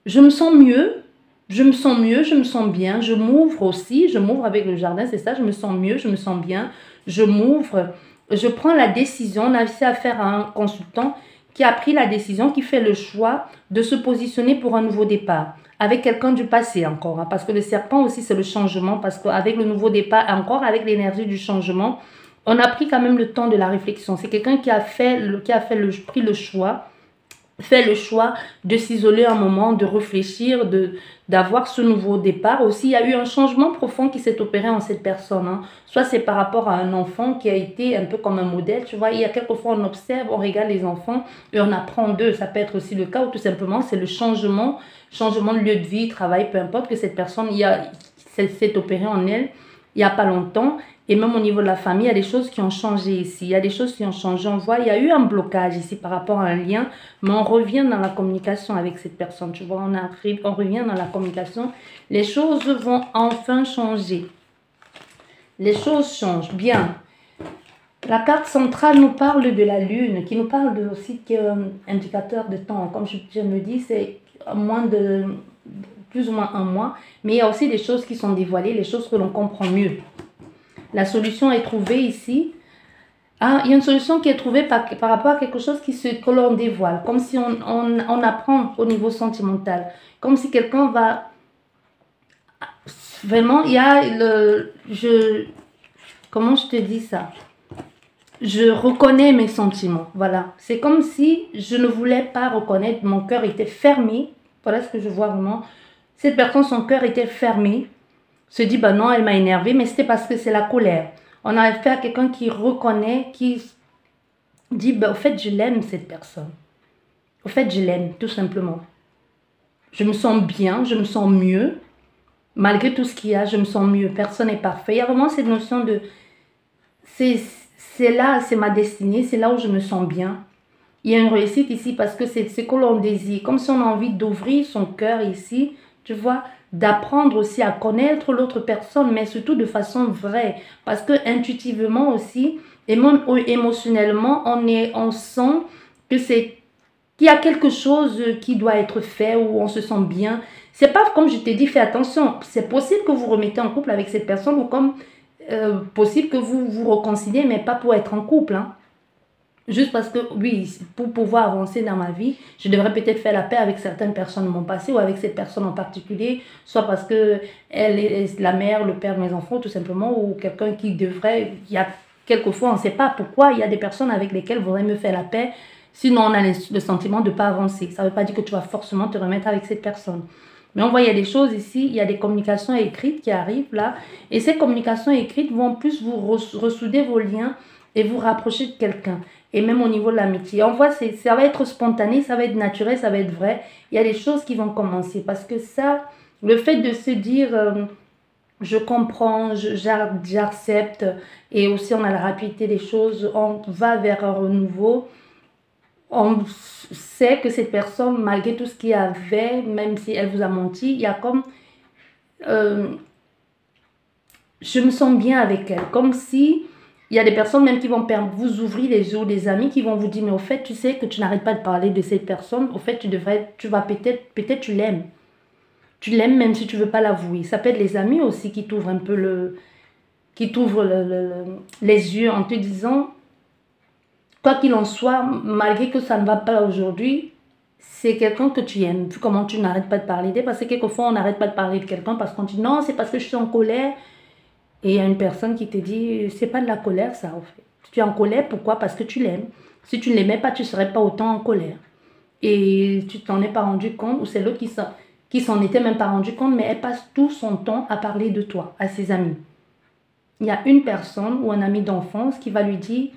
Speaker 1: je me sens mieux. Je me sens mieux, je me sens bien. Je m'ouvre aussi. Je m'ouvre avec le jardin, c'est ça. Je me sens mieux, je me sens bien. Je m'ouvre. Je prends la décision. On a réussi à faire un consultant qui a pris la décision, qui fait le choix de se positionner pour un nouveau départ. Avec quelqu'un du passé encore. Hein, parce que le serpent aussi, c'est le changement. Parce qu'avec le nouveau départ, encore avec l'énergie du changement, on a pris quand même le temps de la réflexion. C'est quelqu'un qui a pris le choix, fait le choix de s'isoler un moment, de réfléchir, d'avoir ce nouveau départ. Aussi, il y a eu un changement profond qui s'est opéré en cette personne. Hein. Soit c'est par rapport à un enfant qui a été un peu comme un modèle. Tu vois, il y a quelquefois on observe, on regarde les enfants et on apprend d'eux. Ça peut être aussi le cas ou tout simplement c'est le changement de lieu de vie, travail, peu importe, que cette personne s'est opérée en elle il n'y a pas longtemps. Et même au niveau de la famille, il y a des choses qui ont changé ici. Il y a des choses qui ont changé. On voit, il y a eu un blocage ici par rapport à un lien, mais on revient dans la communication avec cette personne. Tu vois, on revient dans la communication. Les choses vont enfin changer. Les choses changent. Bien. La carte centrale nous parle de la lune, qui nous parle aussi qu'un indicateur de temps. Comme je me dis, c'est plus ou moins un mois. Mais il y a aussi des choses qui sont dévoilées, les choses que l'on comprend mieux. La solution est trouvée ici. Ah, il y a une solution qui est trouvée par rapport à quelque chose que l'on dévoile. Comme si on apprend au niveau sentimental. Comme si quelqu'un va... Vraiment, il y a comment je te dis ça? Je reconnais mes sentiments. Voilà. C'est comme si je ne voulais pas reconnaître. Mon cœur était fermé. Voilà ce que je vois vraiment. Cette personne, son cœur était fermé. Se dit, bah non, elle m'a énervé, mais c'était parce que c'est la colère. On a affaire à quelqu'un qui reconnaît, qui dit, bah, au fait, je l'aime, cette personne. Au fait, je l'aime, tout simplement. Je me sens bien, je me sens mieux. Malgré tout ce qu'il y a, je me sens mieux. Personne n'est parfait. Il y a vraiment cette notion de, c'est là, c'est ma destinée, c'est là où je me sens bien. Il y a une réussite ici parce que c'est ce que l'on désire. Comme si on a envie d'ouvrir son cœur ici, tu vois, d'apprendre aussi à connaître l'autre personne, mais surtout de façon vraie. Parce que intuitivement aussi, et même émotionnellement, on sent que qu'il y a quelque chose qui doit être fait, où on se sent bien. C'est pas comme je t'ai dit, fais attention. C'est possible que vous remettez en couple avec cette personne, ou comme possible que vous vous réconciliez, mais pas pour être en couple, hein. Juste parce que, oui, pour pouvoir avancer dans ma vie, je devrais peut-être faire la paix avec certaines personnes de mon passé ou avec cette personne en particulier, soit parce que elle est la mère, le père de mes enfants, tout simplement, ou quelqu'un qui devrait... Il y a quelquefois, on ne sait pas pourquoi, il y a des personnes avec lesquelles vous me faire la paix, sinon on a le sentiment de ne pas avancer. Ça ne veut pas dire que tu vas forcément te remettre avec cette personne. Mais on voit, il y a des choses ici, il y a des communications écrites qui arrivent là, et ces communications écrites vont plus vous ressouder vos liens et vous rapprocher de quelqu'un. Et même au niveau de l'amitié. On voit, ça va être spontané, ça va être naturel, ça va être vrai. Il y a des choses qui vont commencer. Parce que ça, le fait de se dire, je comprends, j'accepte, et aussi on a la rapidité des choses, on va vers un renouveau. On sait que cette personne, malgré tout ce qu'il y avait, même si elle vous a menti, il y a comme... je me sens bien avec elle. Comme si il y a des personnes même qui vont vous ouvrir les yeux, des amis qui vont vous dire, mais au fait, tu sais que tu n'arrêtes pas de parler de cette personne. Au fait, tu vas peut-être tu l'aimes. Tu l'aimes même si tu ne veux pas l'avouer. Ça peut être les amis aussi qui t'ouvrent un peu les yeux en te disant, quoi qu'il en soit, malgré que ça ne va pas aujourd'hui, c'est quelqu'un que tu aimes. Vu comment tu n'arrêtes pas de parler d'elle, parce que quelquefois on n'arrête pas de parler de quelqu'un parce qu'on dit non, c'est parce que je suis en colère. Et il y a une personne qui te dit, c'est pas de la colère ça en fait. Tu es en colère, pourquoi? Parce que tu l'aimes. Si tu ne l'aimais pas, tu ne serais pas autant en colère. Et tu t'en es pas rendu compte, ou c'est l'autre qui s'en était même pas rendu compte, mais elle passe tout son temps à parler de toi, à ses amis. Il y a une personne ou un ami d'enfance qui va lui dire,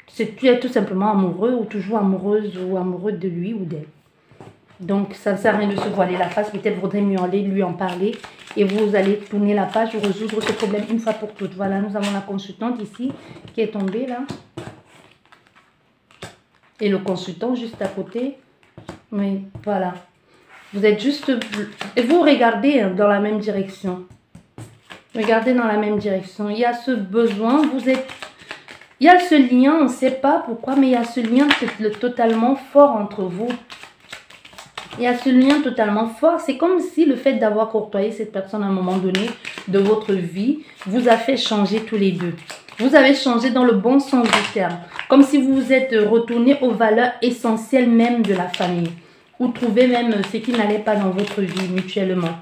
Speaker 1: tu es tout simplement amoureux ou toujours amoureuse ou amoureux de lui ou d'elle. Donc, ça ne sert à rien de se voiler la face. Peut-être vaudrait mieux aller lui en parler et vous allez tourner la page ou résoudre ce problème une fois pour toutes. Voilà, nous avons la consultante ici qui est tombée là. Et le consultant juste à côté. Oui, voilà. Vous êtes juste... Et vous regardez dans la même direction. Regardez dans la même direction. Il y a ce besoin, il y a ce lien, on ne sait pas pourquoi, mais il y a ce lien totalement fort entre vous. Il y a ce lien totalement fort. C'est comme si le fait d'avoir côtoyé cette personne à un moment donné de votre vie vous a fait changer tous les deux. Vous avez changé dans le bon sens du terme. Comme si vous vous êtes retourné aux valeurs essentielles même de la famille. Ou trouver même ce qui n'allait pas dans votre vie mutuellement.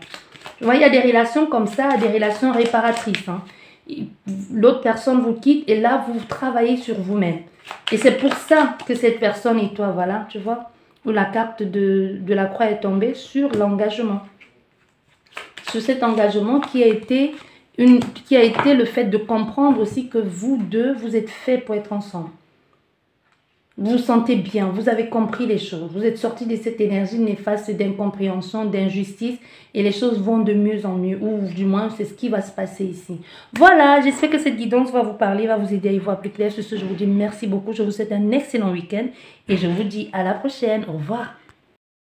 Speaker 1: Tu vois, il y a des relations comme ça, des relations réparatrices. Hein. L'autre personne vous quitte et là, vous travaillez sur vous-même. Et c'est pour ça que cette personne et toi, voilà, tu vois, où la carte de la croix est tombée sur l'engagement. Sur cet engagement qui a été le fait de comprendre aussi que vous deux, vous êtes faits pour être ensemble. Vous vous sentez bien, vous avez compris les choses. Vous êtes sorti de cette énergie néfaste d'incompréhension, d'injustice et les choses vont de mieux en mieux. Ou du moins, c'est ce qui va se passer ici. Voilà, j'espère que cette guidance va vous parler, va vous aider à y voir plus clair. Sur ce, je vous dis merci beaucoup. Je vous souhaite un excellent week-end et je vous dis à la prochaine. Au revoir.